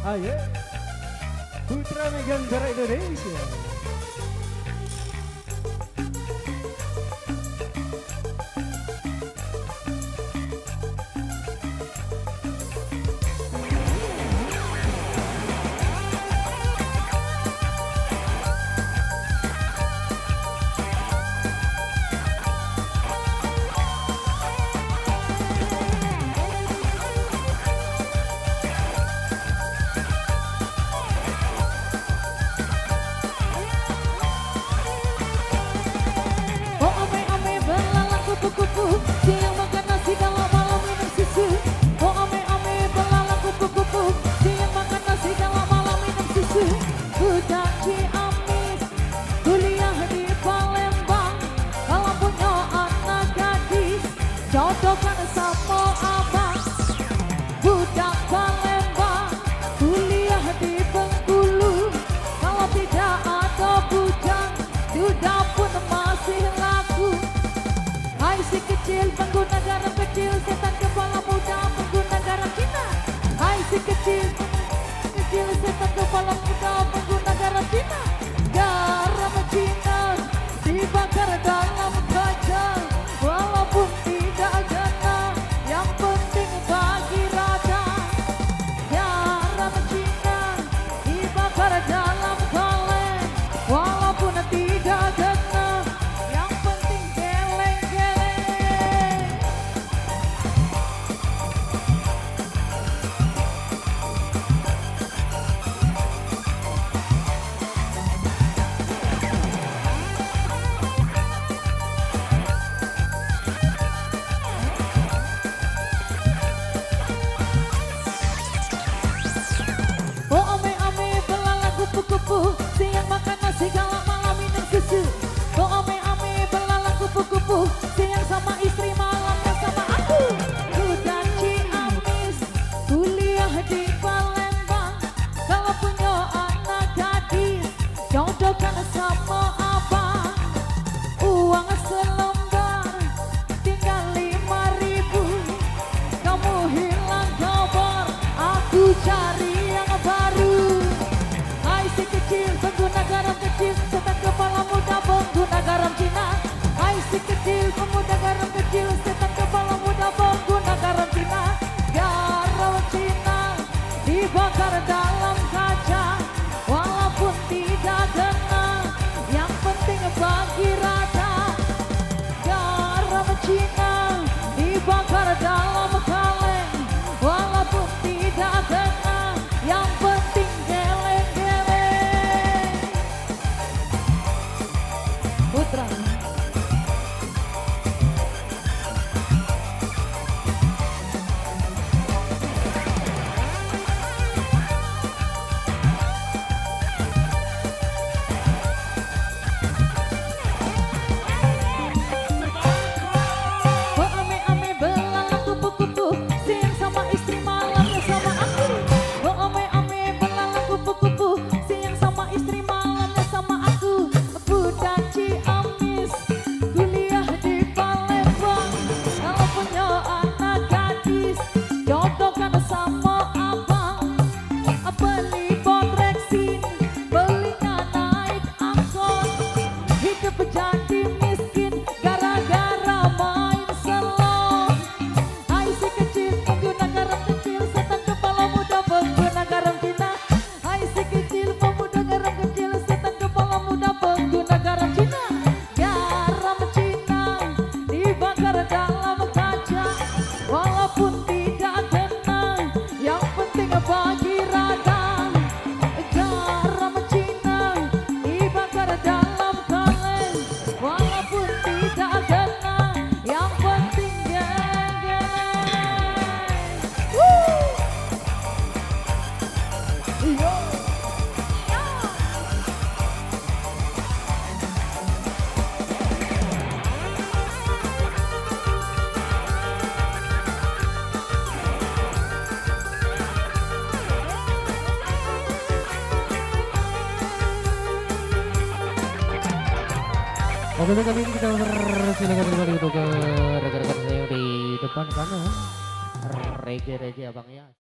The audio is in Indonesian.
Ayo, Putra Megantara Indonesia. Kupu-kupu, siang makan nasi kalau malam minum susu. Oh ame-ame belalang kupu-kupu, siang makan nasi kalau malam minum susu. Budak Ciamis, kuliah di Palembang. Kalau punya anak gadis, jodohkan sama abang. Budak Palembang, kuliah di Bengkulu. Kalau tidak ada bujang, sudah pun masih laku. Hai si kecil pengguna garam kecil, setan kepala muda pengguna garam Cina. Hai si kecil setan kepala muda pengguna garam Cina. Garam Cina dibakar dalam kaca, walaupun tidak kena, yang penting bagi rada. Garam Cina dibakar dalam kaleng, walaupun tidak kena, yang penting geleng-geleng. Oh ame-ame belalang kupu-kupu, siang makan nasi kalau malam minum susu. Oh ame-ame belalang kupu-kupu, siang sama istri malamnya sama aku. Budak Ciamis, kuliah di Palembang. Kalau punya anak gadis, jodohkan sama abang. Uang selembar tinggal 5.000. Kamu hilang kabar, aku cari yang baru. Hai si kecil pengguna garam kecil, setan kepala muda pengguna garam Cina. Hai si kecil pemuda garam kecil, setan kepala muda pengguna garam Cina. Garam Cina dibakar dalam kaca, walaupun tidak kena, Oke, kali ini kita silakan kembali untuk rekan-rekan saya yang di depan sana. Rege abang ya.